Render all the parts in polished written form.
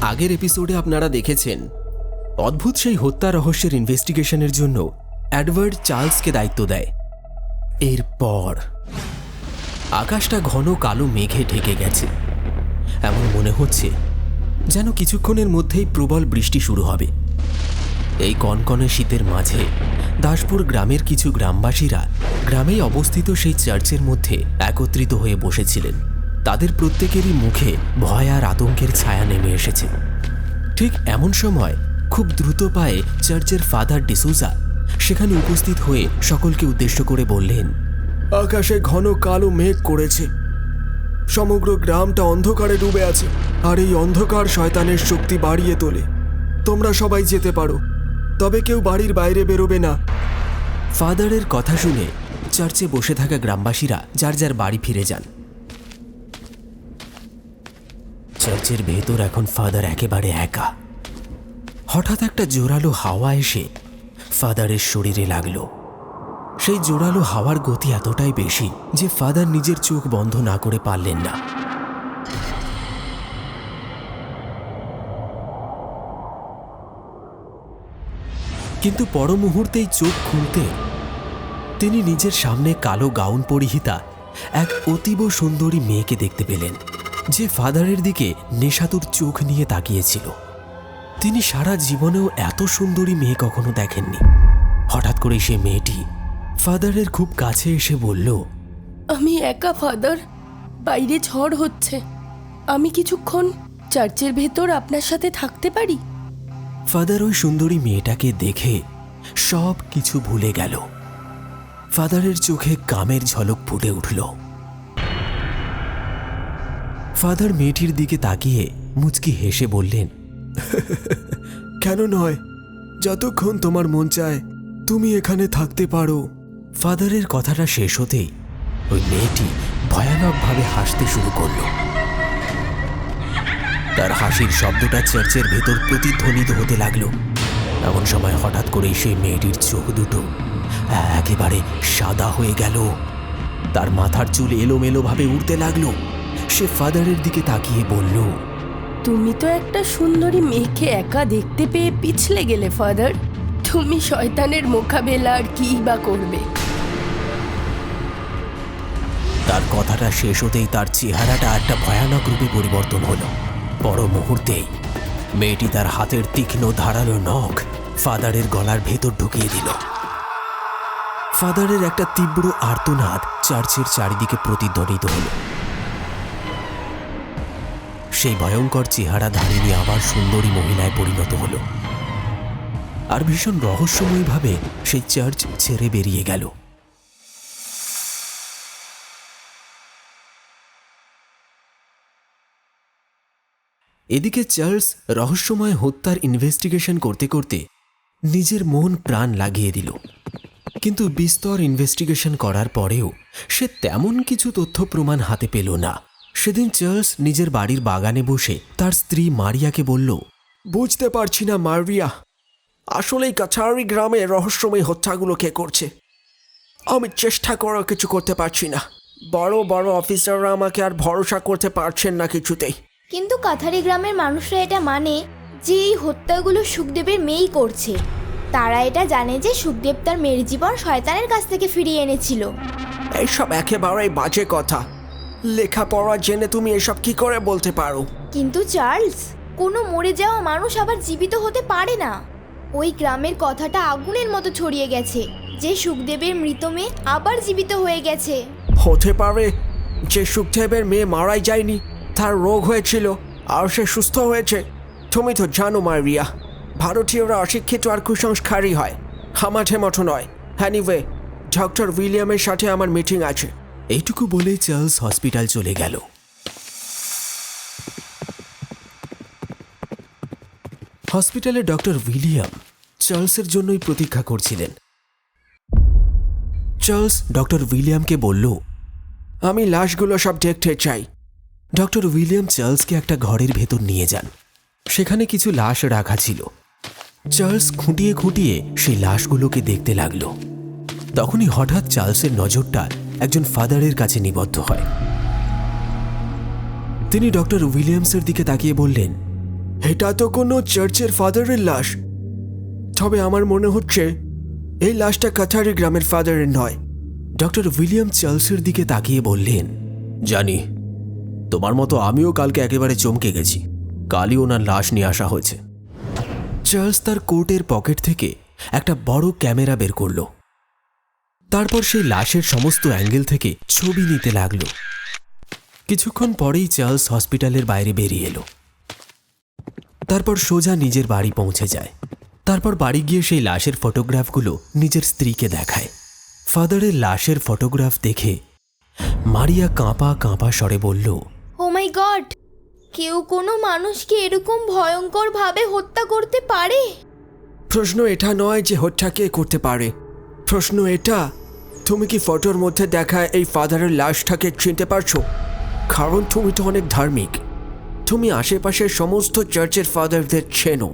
আগের এপিসোডে আপনারা দেখেছেন অদ্ভুত সেই হত্যা রহস্যের ইনভেস্টিগেশনের জন্য এডওয়ার্ড চার্লসকে দায়িত্ব দেয়। এরপর আকাশটা ঘন কালো মেঘে ঢেকে গেছে। এমন মনে হচ্ছে যেন কিছুক্ষণের মধ্যেই প্রবল বৃষ্টি শুরু হবে। এই কনকনে শীতের মাঝে দাসপুর গ্রামের কিছু গ্রামবাসীরা গ্রামেই অবস্থিত সেই চার্চের মধ্যে একত্রিত হয়ে বসেছিলেন। তাদের প্রত্যেকেরই মুখে ভয় আর আতঙ্কের ছায়া নেমে এসেছে। ঠিক এমন সময় খুব দ্রুত পায়ে চার্চের ফাদার ডিসুজা সেখানে উপস্থিত হয়ে সকলকে উদ্দেশ্য করে বললেন, আকাশে ঘন কালো মেঘ করেছে, সমগ্র গ্রামটা অন্ধকারে ডুবে আছে, আর এই অন্ধকার শয়তানের শক্তি বাড়িয়ে তোলে। তোমরা সবাই যেতে পারো, তবে কেউ বাড়ির বাইরে বেরোবে না। ফাদারের কথা শুনে চার্চে বসে থাকা গ্রামবাসীরা যার যার বাড়ি ফিরে যান। চার্চের ভেতর এখন ফাদার একেবারে একা। হঠাৎ একটা জোরালো হাওয়া এসে ফাদারের শরীরে লাগলো। সেই জোরালো হাওয়ার গতি এতটাই বেশি যে ফাদার নিজের চোখ বন্ধ না করে পারলেন না। কিন্তু পর মুহূর্তেই চোখ খুলতে তিনি নিজের সামনে কালো গাউন পরিহিতা এক অতীব সুন্দরী মেয়েকে দেখতে পেলেন, যে ফাদারের দিকে নেশাতুর চোখ নিয়ে তাকিয়েছিল। তিনি সারা জীবনেও এত সুন্দরী মেয়ে কখনো দেখেননি। হঠাৎ করে সে মেয়েটি ফাদারের খুব কাছে এসে বলল, আমি একা ফাদার, বাইরে ঝড় হচ্ছে, আমি কিছুক্ষণ চার্চের ভেতর আপনার সাথে থাকতে পারি? ফাদার ওই সুন্দরী মেয়েটাকে দেখে সব কিছু ভুলে গেল। ফাদারের চোখে কামের ঝলক ফুটে উঠল। ফাদার মেয়েটির দিকে তাকিয়ে মুচকি হেসে বললেন, কেন নয়, যতক্ষণ তোমার মন চায় তুমি এখানে থাকতে পারো। ফাদারের কথাটা শেষ হতেই ওই মেয়েটি ভয়ানকভাবে হাসতে শুরু করল। তার হাসির শব্দটা চার্চের ভেতর প্রতিধ্বনিত হতে লাগলো। এমন সময় হঠাৎ করেই সেই মেয়েটির চোখ দুটো একেবারে সাদা হয়ে গেল। তার মাথার চুল এলোমেলোভাবে উড়তে লাগলো। সে ফাদারের দিকে তাকিয়ে বলল, তুমি তো একটা সুন্দরী মেয়েকে একা দেখতে পেয়ে পিছলে গেলে ফাদার। তুমি শয়তানের মোকাবেলা আর কি বা করবে? তার কথাটা শেষ হতেই তার চেহারাটা একটা ভয়ানক রূপে পরিবর্তন হলো। পর মুহূর্তেই মেয়েটি তার হাতের তীক্ষ্ণ ধারালো নখ ফাদারের গলার ভেতর ঢুকিয়ে দিল। ফাদারের একটা তীব্র আর্তনাদ চার্চের চারিদিকে প্রতিধ্বনিত হল। সেই ভয়ঙ্কর চেহারাধারিণী আবার সুন্দরী মহিলায় পরিণত হল, আর ভীষণ রহস্যময়ভাবে সেই চার্চ ছেড়ে বেরিয়ে গেল। এদিকে চার্লস রহস্যময় হত্যার ইনভেস্টিগেশন করতে করতে নিজের মন প্রাণ লাগিয়ে দিল। কিন্তু বিস্তর ইনভেস্টিগেশন করার পরেও সে তেমন কিছু তথ্য প্রমাণ হাতে পেল না। সেদিন চার্লস নিজের বাড়ির বাগানে বসে তার স্ত্রী মারিয়াকে বলল, বুঝতে পারছি না মারিয়া, আসলেই কাছারি গ্রামে রহস্যময় হত্যাগুলো কে করছে। আমি চেষ্টা করেও কিছু করতে পারছি না। বড় বড় অফিসাররা আমাকে আর ভরসা করতে পারছেন না কিছুতেই। কিন্তু কাথারি গ্রামের মানুষরা এটা মানে যে এই হত্যাগুলো সুখদেবের মেয়েই করছে। তারা এটা জানে যে সুখদেব তার মেয়ের জীবন শয়তানের কাছ থেকে ফিরিয়ে এনেছিল। এইসব একেবারেই বাজে কথা। লেখাপড়া জেনে তুমি এসব কি করে বলতে পারো? কিন্তু চার্লস, কোনো মরে যাওয়া মানুষ আবার জীবিত হতে পারে না। ওই গ্রামের কথাটা আগুনের মতো ছড়িয়ে গেছে যে সুখদেবের মৃত মেয়ে আবার জীবিত হয়ে গেছে। হতে পারে যে সুখদেবের মেয়ে মারাই যায়নি, তার রোগ হয়েছিল আর সে সুস্থ হয়েছে। তুমি তো জানো মারিয়া, ভারতীয়রা অশিক্ষিত আর কুসংস্কারী হয়, আমাদের মতো নয়। এনিওয়ে, ডক্টর উইলিয়ামের সাথে আমার মিটিং আছে। এইটুকু বলেই চার্লস হসপিটাল চলে গেল। হসপিটালে ডক্টর উইলিয়াম চার্লসের জন্যই প্রতীক্ষা করছিলেন। চার্লস ডক্টর উইলিয়ামকে বলল, আমি লাশগুলো সব দেখতে চাই। ডক্টর উইলিয়াম চার্লসকে একটা ঘরের ভেতর নিয়ে যান। সেখানে কিছু লাশ রাখা ছিল। চার্লস খুঁটিয়ে খুঁটিয়ে সেই লাশগুলোকে দেখতে লাগলো। তখনই হঠাৎ চার্লসের নজরটা একজন ফাদারের কাছে নিবদ্ধ হয়। তিনি ডক্টর উইলিয়ামসের দিকে তাকিয়ে বললেন, এটা তো কোনো চার্চের ফাদারের লাশ। তবে আমার মনে হচ্ছে এই লাশটা কাছারি গ্রামের ফাদারের নয়। ডক্টর উইলিয়াম চার্লসের দিকে তাকিয়ে বললেন, জানি, তোমার মতো আমিও কালকে একেবারে চমকে গেছি। কালই ওনার লাশ নিয়ে আসা হয়েছে। চার্লস তার কোটের পকেট থেকে একটা বড় ক্যামেরা বের করল। তারপর সেই লাশের সমস্ত অ্যাঙ্গেল থেকে ছবি নিতে লাগলো। কিছুক্ষণ পরেই চার্লস হসপিটালের বাইরে বেরিয়ে এলো। তারপর সোজা নিজের বাড়ি পৌঁছে যায়। তারপর বাড়ি গিয়ে সেই লাশের ফটোগ্রাফগুলো নিজের স্ত্রীকে দেখায়। ফাদারের লাশের ফটোগ্রাফ দেখে মারিয়া কাঁপা কাঁপা স্বরে বলল, ও মাই গড, কেউ কোনো মানুষকে এরকম ভয়ঙ্কর ভাবে হত্যা করতে পারে? প্রশ্ন এটা নয় যে হত্যা কে করতে পারে, প্রশ্ন এটা, তুমি কি ফটোর মধ্যে দেখা এই ফাদারের লাশটাকে চিনতে পারছো? কারণ তুমি তো অনেক ধার্মিক, তুমি আশেপাশের সমস্ত চার্চের ফাদারদের চেনো।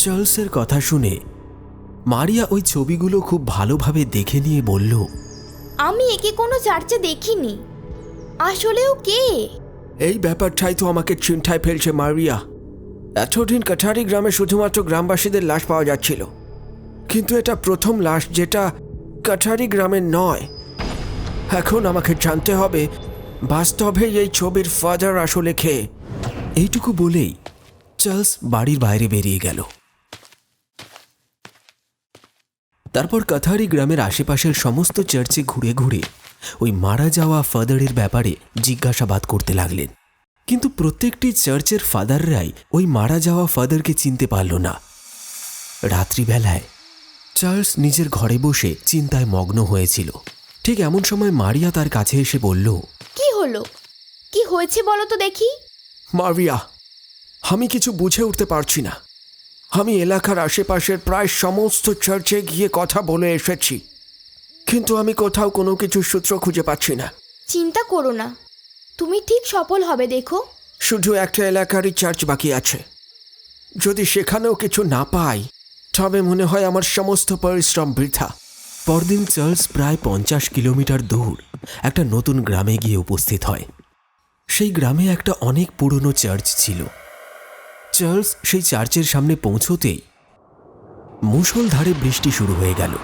চার্লসের কথা শুনে মারিয়া ওই ছবিগুলো খুব ভালোভাবে দেখে নিয়ে বলল, আমি একে কোনো চার্চে দেখিনি। আসলেও কে? এই ব্যাপারটাই তো আমাকে চিন্তায় ফেলছে মারিয়া। এতদিন কাছারি গ্রামে শুধুমাত্র গ্রামবাসীদের লাশ পাওয়া যাচ্ছিল, কিন্তু এটা প্রথম লাশ যেটা কাছারি গ্রামের নয়। এখন আমাকে জানতে হবে বাস্তবে এই ছবির ফাদার আসলে কে। এইটুকু বলেই চার্লস বাড়ির বাইরে বেরিয়ে গেল। তারপর কাথারি গ্রামের আশেপাশের সমস্ত চার্চে ঘুরে ঘুরে ওই মারা যাওয়া ফাদারের ব্যাপারে জিজ্ঞাসাবাদ করতে লাগলেন। কিন্তু প্রত্যেকটি চার্চের ফাদাররাই ওই মারা যাওয়া ফাদারকে চিনতে পারল না। রাত্রিবেলায় চার্লস নিজের ঘরে বসে চিন্তায় মগ্ন হয়েছিল। ঠিক এমন সময় মারিয়া তার কাছে এসে বলল, কি হলো? কি হয়েছে বলো তো দেখি। মারিয়া, আমি কিছু বুঝে উঠতে পারছি না। আমি এলাকার আশেপাশের প্রায় সমস্ত চার্চে গিয়ে কথা বলে এসেছি, কিন্তু আমি কোথাও কোনো কিছু সূত্র খুঁজে পাচ্ছি না। চিন্তা করো না, তুমি ঠিক সফল হবে। দেখো, শুধু একটা এলাকারই চার্চ বাকি আছে। যদি সেখানেও কিছু না পাই, তবে মনে হয় আমার সমস্ত পরিশ্রম বৃথা। পরদিন চার্লস প্রায় 50 কিলোমিটার দূর একটা নতুন গ্রামে গিয়ে উপস্থিত হয়। সেই গ্রামে একটা অনেক পুরনো চার্চ ছিল। চার্লস সেই চার্চের সামনে পৌঁছতেই মুষলধারে বৃষ্টি শুরু হয়ে গেল।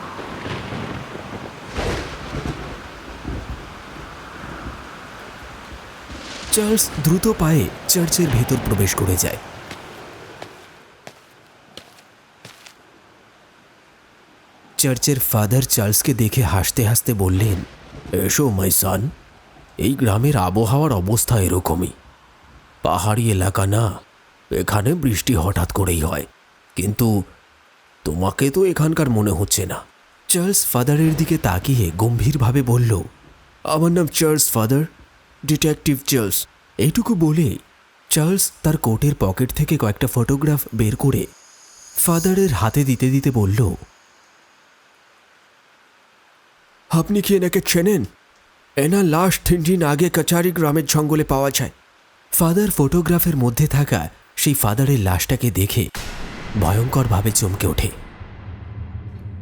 চার্লস দ্রুত পায়ে চার্চের ভেতর প্রবেশ করে যায়। চার্চের ফাদার চার্লসকে দেখে হাসতে হাসতে বললেন, এসো মাই সন, এই গ্রামের আবহাওয়ার অবস্থা এরকমই। পাহাড়ি এলাকা না, এখানে বৃষ্টি হঠাৎ করেই হয়, কিন্তু তোমাকে তো এখানকার মনে হচ্ছে না। চার্লস ফাদারের দিকে তাকিয়ে গম্ভীরভাবে বলল, আমার নাম চার্লস ফাদার, ডিটেকটিভ চার্লস। এইটুকু বলে চার্লস তার কোটের পকেট থেকে কয়েকটা ফটোগ্রাফ বের করে ফাদারের হাতে দিতে দিতে বলল, আপনি কি এনাকে চেনেন? এনার লাশ 3 দিন আগে কাছারি গ্রামের জঙ্গলে পাওয়া যায়। ফাদার ফটোগ্রাফের মধ্যে থাকা সেই ফাদারের লাশটাকে দেখে ভয়ঙ্করভাবে চমকে ওঠে।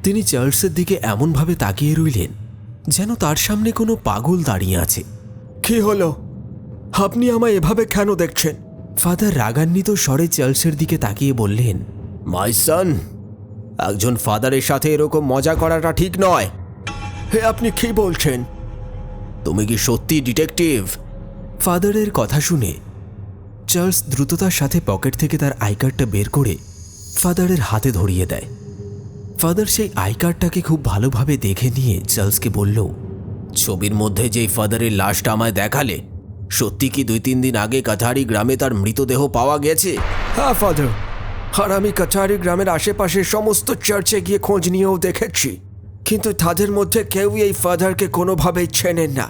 তিনি চার্লসের দিকে এমনভাবে তাকিয়ে রইলেন যেন তার সামনে কোনো পাগল দাঁড়িয়ে আছে। কি হলো? আপনি আমায় এভাবে কেন দেখছেন? ফাদার রাগান্বিত স্বরে চার্লসের দিকে তাকিয়ে বললেন, মাই সন, একজন ফাদারের সাথে এরকম মজা করাটা ঠিক নয়। হে, আপনি কি বলছেন? তুমি কি সত্যি ডিটেকটিভ? ফাদারের কথা শুনে চার্লস দ্রুততার সাথে পকেট থেকে তার আই কার্ডটা বের করে ফাদারের হাতে ধরিয়ে দেয়। ফাদার সেই আই কার্ডটাকে খুব ভালোভাবে দেখে নিয়ে চার্লসকে বলল, ছবির মধ্যে যেই ফাদারের লাশটা আমায় দেখালে, সত্যি কি 2-3 দিন আগে কাছারি গ্রামে তার মৃতদেহ পাওয়া গেছে? হ্যাঁ ফাদার, আর আমি কাছারি গ্রামের আশেপাশের সমস্ত চার্চে গিয়ে খোঁজ নিয়েও দেখেছি, কিন্তু তাদের মধ্যে কেউই এই ফাদারকে কোনোভাবেই চেনেন না।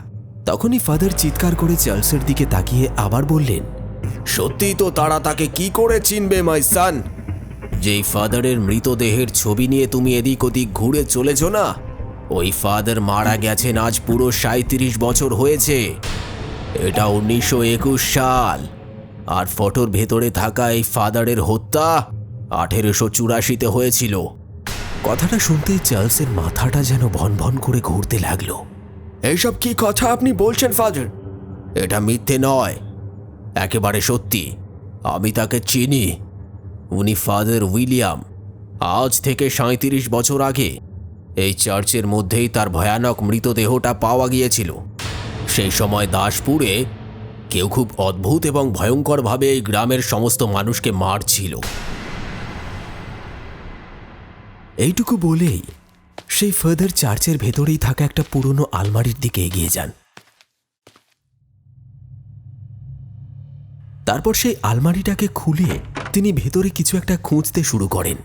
তখনই ফাদার চিৎকার করে চার্লসের দিকে তাকিয়ে আবার বললেন, সত্যি তো তারা তাকে কি করে চিনবে মাই সান? যেই ফাদারের মৃতদেহের ছবি নিয়ে তুমি এদিক ওদিক ঘুরে চলেছ না, ওই ফাদার মারা গেছেন আজ পুরো 37 বছর হয়েছে। এটা 1921 সাল, আর ফটোর ভেতরে থাকা এই ফাদারের হত্যা 1884-তে হয়েছিল। কথাটা শুনতেই চার্লসের মাথাটা যেন ভন ভন করে ঘুরতে লাগলো। এইসব কি কথা আপনি বলছেন ফাদার? এটা মিথ্যে নয়, একেবারে সত্যি। আমি তাকে চিনি, উনি ফাদার উইলিয়াম। আজ থেকে 37 বছর আগে এই চার্চের মধ্যেই তার ভয়ানক মৃতদেহটা পাওয়া গিয়েছিল। সেই সময় দাসপুরে কেউ খুব অদ্ভুত এবং ভয়ঙ্করভাবে এই গ্রামের সমস্ত মানুষকে মারছিল। এইটুকু বলেই সেই ফাদার চার্চের ভেতরেই থাকা একটা পুরনো আলমারির দিকে এগিয়ে যান। তারপর সেই আলমারিটাকে খুলে তিনি ভেতরে কিছু একটা খুঁজতে শুরু করেন।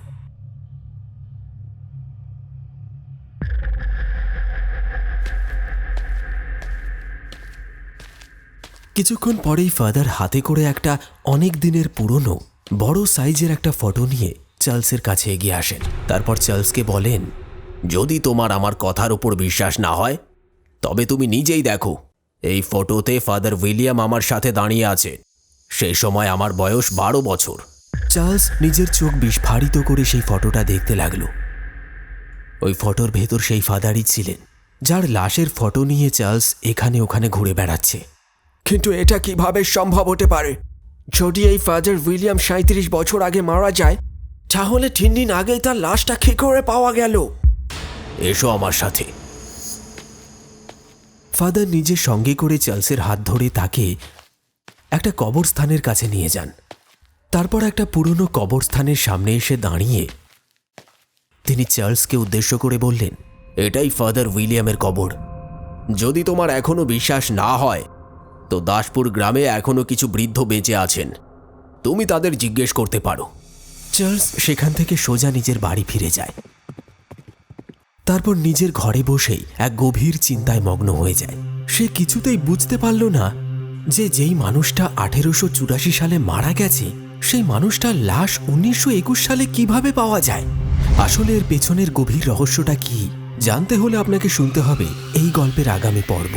কিছুক্ষণ পরেই ফাদার হাতে করে একটা অনেক দিনের পুরনো বড় সাইজের একটা ফটো নিয়ে চার্লসের কাছে এগিয়ে আসেন। তারপর চার্লসকে বলেন, যদি তোমার আমার কথার উপর বিশ্বাস না হয় তবে তুমি নিজেই দেখো। এই ফটোতে ফাদার উইলিয়াম আমার সাথে দাঁড়িয়ে আছে। সেই সময় আমার বয়স 12 বছর। চার্লস নিজের চোখ বিস্ফারিত করে সেই ফটোটা দেখতে লাগলো। ওই ফটোর ভেতর সেই ফাদারই ছিলেন, যার লাশের ফটো নিয়ে চার্লস এখানে ওখানে ঘুরে বেড়াচ্ছে। কিন্তু এটা কিভাবে সম্ভব হতে পারে? যদি এই ফাদার উইলিয়াম 37 বছর আগে মারা যায়, তাহলে 3 দিন আগেই তার লাশটা কি করে পাওয়া গেল? এসো আমার সাথে। ফাদার নিজের সঙ্গে করে চার্লসের হাত ধরে তাকে একটা কবরস্থানের কাছে নিয়ে যান। তারপর একটা পুরনো কবরস্থানের সামনে এসে দাঁড়িয়ে তিনি চার্লসকে উদ্দেশ্য করে বললেন, এটাই ফাদার উইলিয়ামের কবর। যদি তোমার এখনো বিশ্বাস না হয় তো দাসপুর গ্রামে এখনো কিছু বৃদ্ধ বেঁচে আছেন, তুমি তাদের জিজ্ঞেস করতে পারো। চার্লস সেখান থেকে সোজা নিজের বাড়ি ফিরে যায়। তারপর নিজের ঘরে বসেই এক গভীর চিন্তায় মগ্ন হয়ে যায়। সে কিছুতেই বুঝতে পারল না যে যেই মানুষটা 1884 সালে মারা গেছে সেই মানুষটার লাশ 1921 সালে কিভাবে পাওয়া যায়। আসলে এর পেছনের গভীর রহস্যটা কি জানতে হলে আপনাকে শুনতে হবে এই গল্পের আগামী পর্ব।